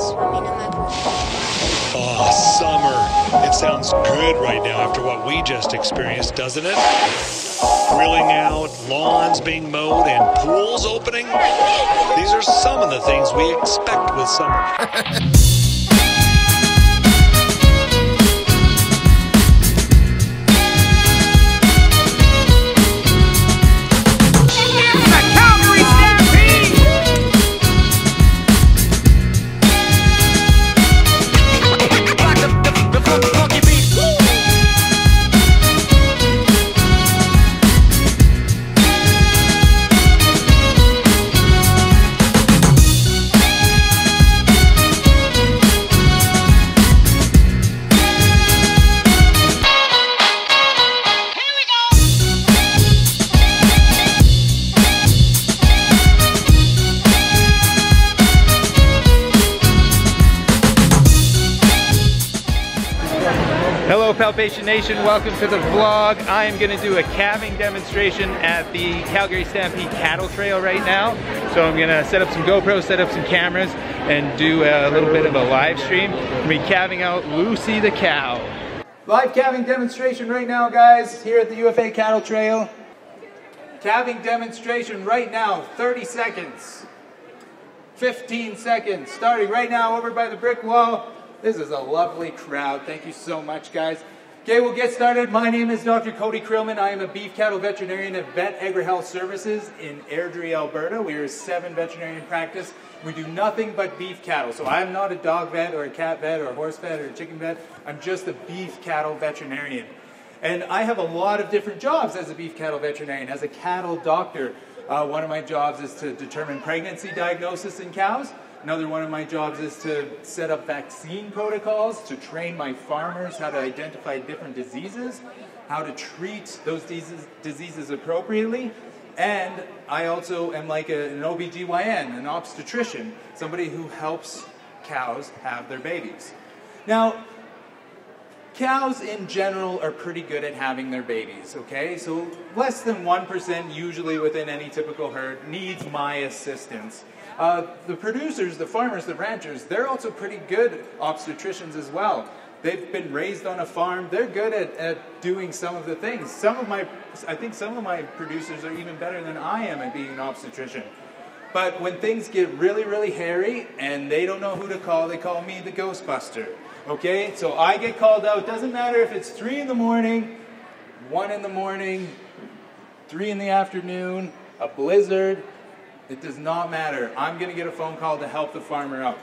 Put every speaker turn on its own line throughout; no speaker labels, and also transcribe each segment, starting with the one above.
swimming in the pool.
Oh, summer. It sounds good right now after what we just experienced, doesn't it? Grilling out, lawns being mowed, and pools opening. These are some of the things we expect with summer.
Calgary Stampede! Rock the funky beat.
Hello Palpation Nation, welcome to the vlog. I am going to do a calving demonstration at the Calgary Stampede cattle trail right now. So I'm going to set up some GoPros, set up some cameras, and do a little bit of a live stream. I'm going to be calving out Lucy the cow. Live calving demonstration right now, guys, here at the UFA cattle trail. Calving demonstration right now, 30 seconds. 15 seconds, starting right now over by the brick wall. This is a lovely crowd. Thank you so much, guys. Okay, we'll get started. My name is Dr. Cody Creelman. I am a beef cattle veterinarian at Vet Agri Health Services in Airdrie, Alberta. We are a 7 veterinarian practice. We do nothing but beef cattle. So I'm not a dog vet or a cat vet or a horse vet or a chicken vet. I'm just a beef cattle veterinarian. And I have a lot of different jobs as a beef cattle veterinarian. As a cattle doctor, one of my jobs is to determine pregnancy diagnosis in cows. Another one of my jobs is to set up vaccine protocols, to train my farmers how to identify different diseases, how to treat those diseases appropriately. And I also am like an OBGYN, an obstetrician, somebody who helps cows have their babies. Now, cows in general are pretty good at having their babies, okay? So less than 1% usually within any typical herd needs my assistance. The producers, the farmers, the ranchers, they're also pretty good obstetricians as well. They've been raised on a farm. They're good at doing some of the things. I think some of my producers are even better than I am at being an obstetrician. But when things get really, really hairy and they don't know who to call, they call me the Ghostbuster. Okay, so I get called out. Doesn't matter if it's 3 in the morning, 1 in the morning, 3 in the afternoon, a blizzard. It does not matter. I'm going to get a phone call to help the farmer out.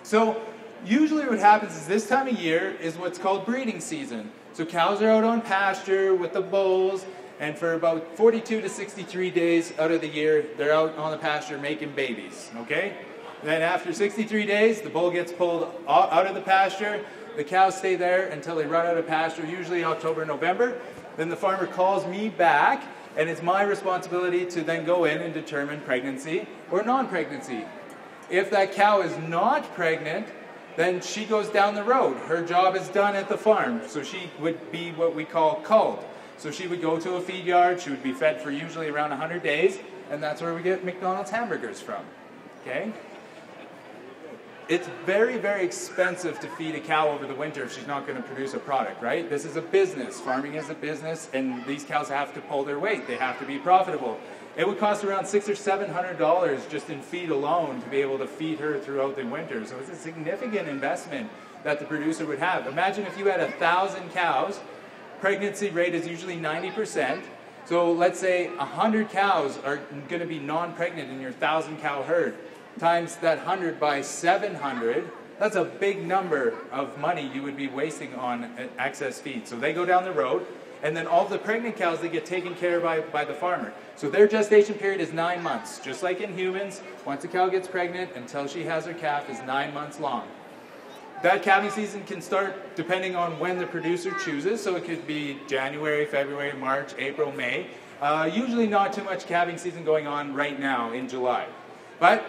So usually what happens is this time of year is what's called breeding season. So cows are out on pasture with the bulls, and for about 42 to 63 days out of the year, they're out on the pasture making babies, okay? Then after 63 days, the bull gets pulled out of the pasture. The cows stay there until they run out of pasture, usually October, November. Then the farmer calls me back, and it's my responsibility to then go in and determine pregnancy or non-pregnancy. If that cow is not pregnant, then she goes down the road. Her job is done at the farm, so she would be what we call culled. So she would go to a feed yard, she would be fed for usually around 100 days, and that's where we get McDonald's hamburgers from, okay? It's very, very expensive to feed a cow over the winter if she's not going to produce a product, right? This is a business. Farming is a business, and these cows have to pull their weight. They have to be profitable. It would cost around $600 or $700 just in feed alone to be able to feed her throughout the winter. So it's a significant investment that the producer would have. Imagine if you had 1,000 cows. Pregnancy rate is usually 90%. So let's say 100 cows are going to be non-pregnant in your 1,000 cow herd. Times that 100 by 700, that's a big number of money you would be wasting on excess feed. So they go down the road, and then all the pregnant cows, they get taken care of by the farmer. So their gestation period is 9 months. Just like in humans, once a cow gets pregnant, until she has her calf is 9 months long. That calving season can start depending on when the producer chooses. So it could be January, February, March, April, May. Usually not too much calving season going on right now in July. But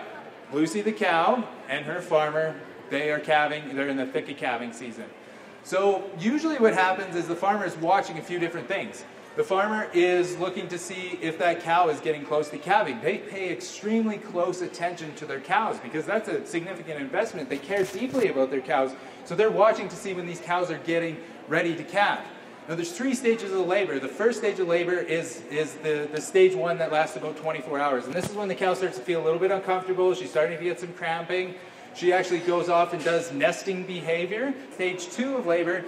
Lucy the cow and her farmer, they are calving, they're in the thick of calving season. So usually what happens is the farmer is watching a few different things. The farmer is looking to see if that cow is getting close to calving. They pay extremely close attention to their cows because that's a significant investment. They care deeply about their cows, so they're watching to see when these cows are getting ready to calve. Now there's 3 stages of labor. The first stage of labor is the stage 1 that lasts about 24 hours. And this is when the cow starts to feel a little bit uncomfortable. She's starting to get some cramping. She actually goes off and does nesting behavior. Stage 2 of labor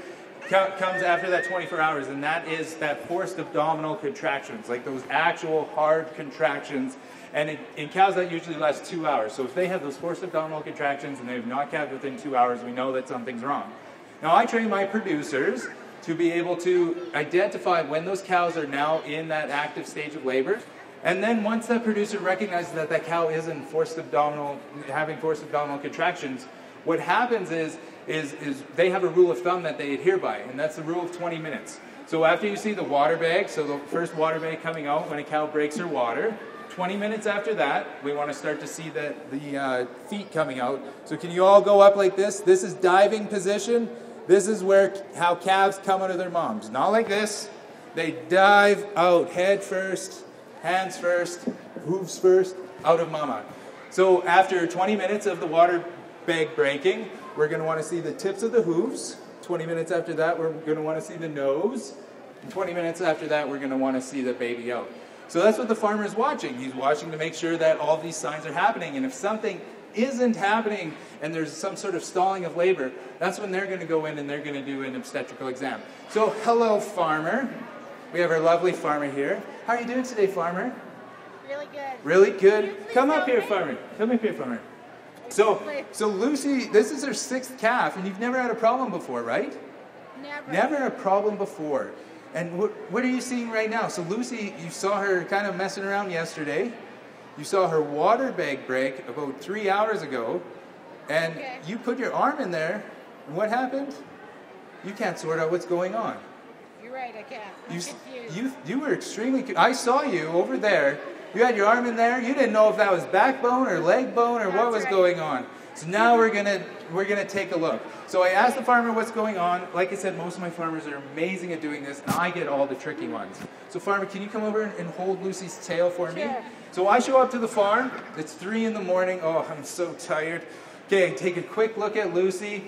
comes after that 24 hours, and that is that forced abdominal contractions, like those actual hard contractions. And in cows, that usually lasts 2 hours. So if they have those forced abdominal contractions and they have not calved within 2 hours, we know that something's wrong. Now I train my producers to be able to identify when those cows are now in that active stage of labor. And then once that producer recognizes that that cow is in having forced abdominal contractions, what happens is they have a rule of thumb that they adhere by, and that's the rule of 20 minutes. So after you see the water bag, so the first water bag coming out when a cow breaks her water, 20 minutes after that, we want to start to see the feet coming out. So can you all go up like this? This is diving position. This is how calves come out of their moms. Not like this. They dive out head first, hands first, hooves first, out of mama. So after 20 minutes of the water bag breaking, we're going to want to see the tips of the hooves. 20 minutes after that, we're going to want to see the nose. And 20 minutes after that, we're going to want to see the baby out. So that's what the farmer is watching. He's watching to make sure that all these signs are happening. And if something isn't happening and there's some sort of stalling of labor, that's when they're going to go in and they're going to do an obstetrical exam. So hello, farmer. We have our lovely farmer here. How are you doing today, farmer?
Really good.
Really good? Come up here, farmer. Come up here, farmer. So Lucy, this is her 6th calf, and you've never had a problem before, right?
Never.
Never a problem before. And what are you seeing right now? So Lucy, you saw her kind of messing around yesterday. You saw her water bag break about 3 hours ago, and you put your arm in there, and what happened? You can't sort out what's going on.
You're right, I can't. I'm confused.
You were extremely, I saw you over there. You had your arm in there. You didn't know if that was backbone or leg bone or what was going on. So now we're gonna take a look. So I asked the farmer what's going on. Like I said, most of my farmers are amazing at doing this, and I get all the tricky ones. So farmer, can you come over and hold Lucy's tail for me?
Sure.
So I show up to the farm. It's 3 in the morning. Oh, I'm so tired. Okay, take a quick look at Lucy.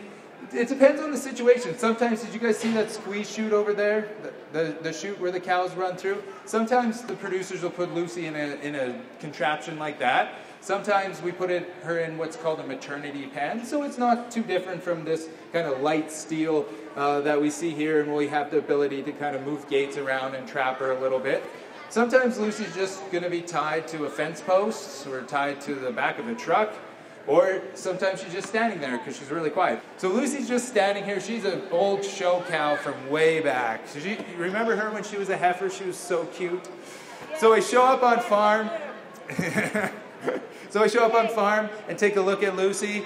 It depends on the situation. Sometimes, did you guys see that squeeze chute over there? The chute where the cows run through? Sometimes the producers will put Lucy in a contraption like that. Sometimes we put her in what's called a maternity pen. So it's not too different from this kind of light steel that we see here, and we have the ability to kind of move gates around and trap her a little bit. Sometimes Lucy's just going to be tied to a fence post or tied to the back of a truck. Or sometimes she's just standing there because she's really quiet. So Lucy's just standing here. She's an old show cow from way back. So you remember her when she was a heifer? She was so cute. So I show up on farm. So I show up on farm and take a look at Lucy,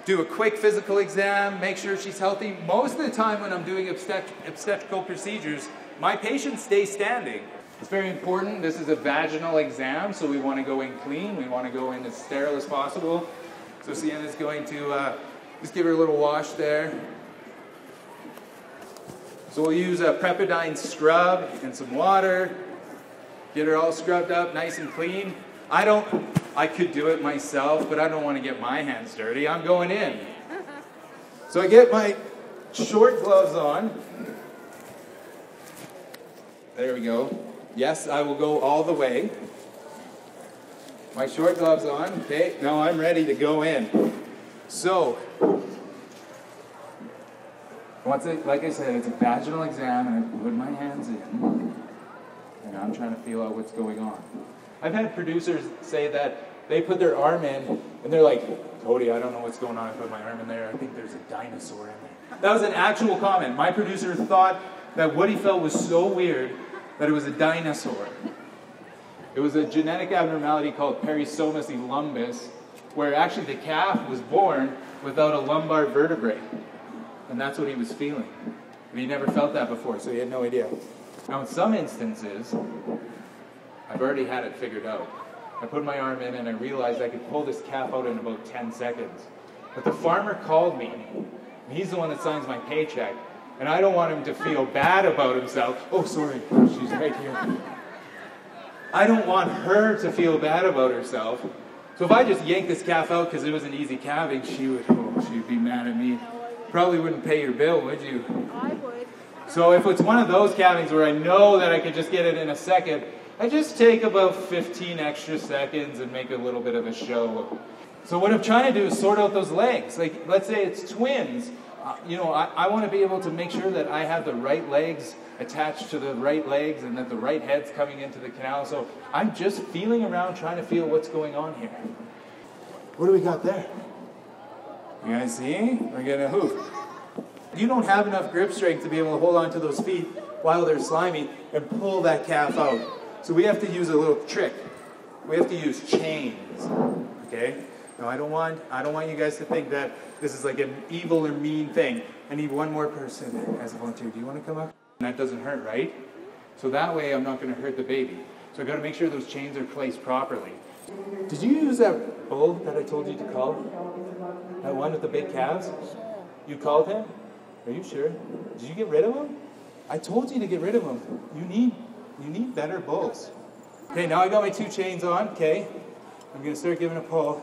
do a quick physical exam, make sure she's healthy. Most of the time when I'm doing obstetrical procedures, my patients stay standing. It's very important. This is a vaginal exam, so we want to go in clean. We want to go in as sterile as possible. So Sienna's going to just give her a little wash there. So we'll use a Prepidine scrub and some water. Get her all scrubbed up, nice and clean. I could do it myself, but I don't want to get my hands dirty. I'm going in. So I get my short gloves on. There we go. Yes, I will go all the way. My short gloves on. Okay, now I'm ready to go in. So, like I said, it's a vaginal exam, and I put my hands in, and I'm trying to feel out what's going on. I've had producers say that they put their arm in, and they're like, Cody, I don't know what's going on. I put my arm in there. I think there's a dinosaur in there. That was an actual comment. My producer thought that what he felt was so weird that it was a dinosaur. It was a genetic abnormality called perisomus elumbus, where actually the calf was born without a lumbar vertebrae. And that's what he was feeling. And he never felt that before, so he had no idea. Now in some instances, I've already had it figured out. I put my arm in and I realized I could pull this calf out in about 10 seconds. But the farmer called me, and he's the one that signs my paycheck, And I don't want him to feel bad about himself. Oh, sorry, she's right here. I don't want her to feel bad about herself. So if I just yank this calf out because it was an easy calving, she'd be mad at me. Probably wouldn't pay your bill, would you?
I would.
So if it's one of those calvings where I know that I could just get it in a second, I just take about 15 extra seconds and make a little bit of a show. So what I'm trying to do is sort out those legs. Like, let's say it's twins. I want to be able to make sure that I have the right legs attached to the right legs and that the right head's coming into the canal. So I'm just feeling around trying to feel what's going on here. What do we got there? You guys see? We're getting a hoof. You don't have enough grip strength to be able to hold on to those feet while they're slimy and pull that calf out. So we have to use a little trick. We have to use chains. Okay? Now I don't want you guys to think that this is like an evil or mean thing. I need one more person as a volunteer. Do you want to come up? And that doesn't hurt, right? So that way I'm not going to hurt the baby. So I've got to make sure those chains are placed properly. Did you use that bull that I told you to call? That one with the big calves? You called him? Are you sure? Did you get rid of him? I told you to get rid of him. You need better bulls. Okay, now I got my 2 chains on, okay? I'm going to start giving a pull.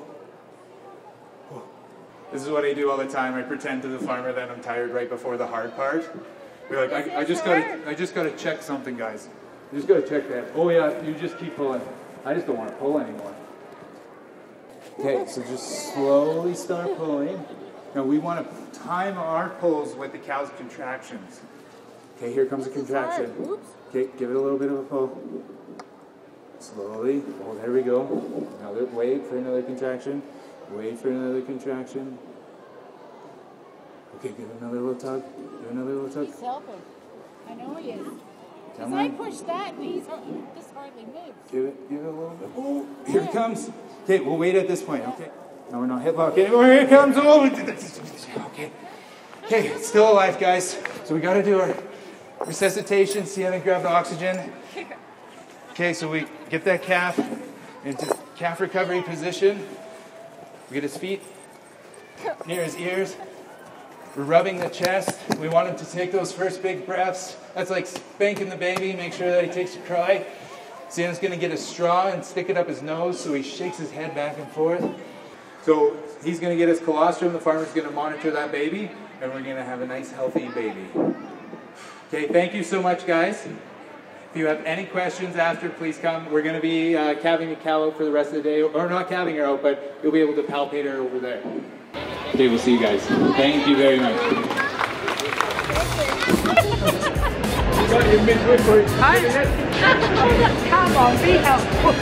This is what I do all the time. I pretend to the farmer that I'm tired right before the hard part. Be like, I just gotta check something, guys. I just gotta check that. Oh yeah, you just keep pulling. I just don't want to pull anymore. Okay, so just slowly start pulling. Now we want to time our pulls with the cow's contractions. Okay, here comes a contraction. Okay, give it a little bit of a pull. Slowly. Oh, there we go. Now wait for another contraction. Wait for another contraction. Okay, give another little tug. Give another little tug.
He's helping. I know he is. Because I push that and this hardly moves.
Give it a little bit. Oh, here it comes. Okay, we'll wait at this point, okay? Now we're not hip lock anymore. Here it comes. Oh, okay. Okay, it's still alive, guys. So we got to do our resuscitation. See how they grab the oxygen. Okay, so we get that calf into calf recovery position. We get his feet near his ears. We're rubbing the chest. We want him to take those first big breaths. That's like spanking the baby. Make sure that he takes a cry. Sienna's going to get a straw and stick it up his nose so he shakes his head back and forth. So he's going to get his colostrum. The farmer's going to monitor that baby. And we're going to have a nice, healthy baby. Okay, thank you so much, guys. If you have any questions after, please come. We're going to be calving a Callow for the rest of the day. Or not calving her out, but you'll be able to palpate her over there. Okay, we'll see you guys. Thank you very much.
Come on, be helpful.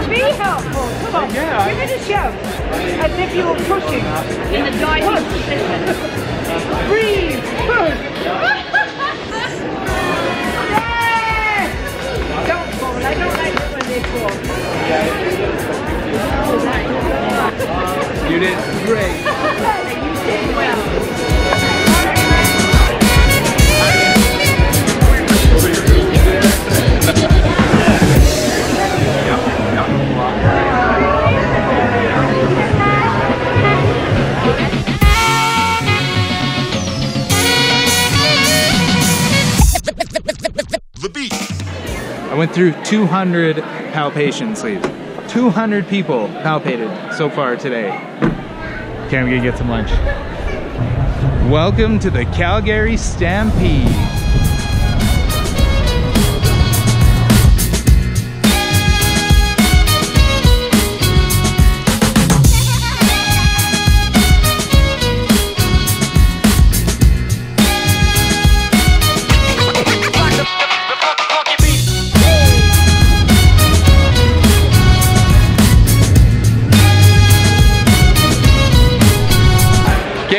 Be helpful. Come on, give it a shove. As if you were pushing in the diving position. Breathe. Push. Don't fall. I don't like it when they fall.
You did great.
You did well.
The beat.
I went through 200 palpation sleeves. 200 people palpated so far today. Okay, I'm gonna get some lunch. Welcome to the Calgary Stampede.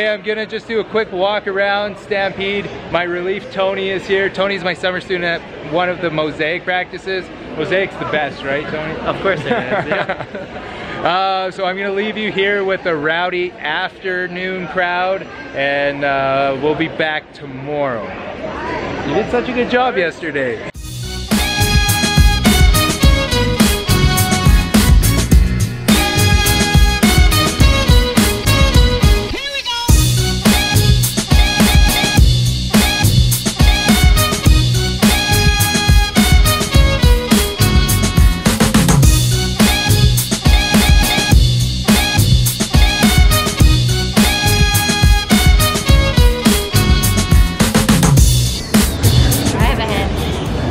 I'm gonna just do a quick walk around Stampede. My relief Tony is here. Tony's my summer student at one of the Mosaic practices. Mosaic's the best, right, Tony?
Of course it is, yeah.
So I'm gonna leave you here with the rowdy afternoon crowd, and we'll be back tomorrow. You did such a good job yesterday.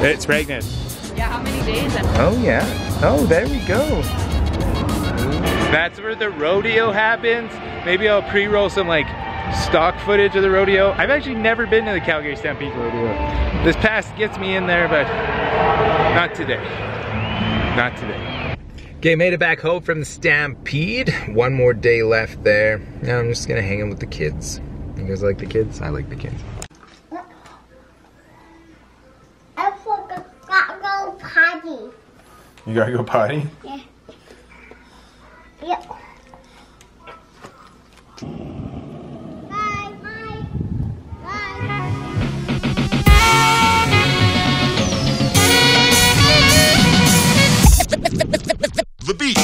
It's pregnant.
Yeah, how many days?
Oh yeah. Oh, there we go. That's where the rodeo happens. Maybe I'll pre-roll some like stock footage of the rodeo. I've actually never been to the Calgary Stampede rodeo. This pass gets me in there, but not today. Not today. Okay, made it back home from the Stampede. One more day left there. Now I'm just gonna hang out with the kids. You guys like the kids? I like the kids.
I gotta go potty.
You gotta go potty?
Yeah. Yep. Bye. Bye. Bye.
The beat.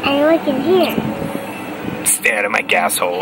I look in here.
Stay out of my gas hole.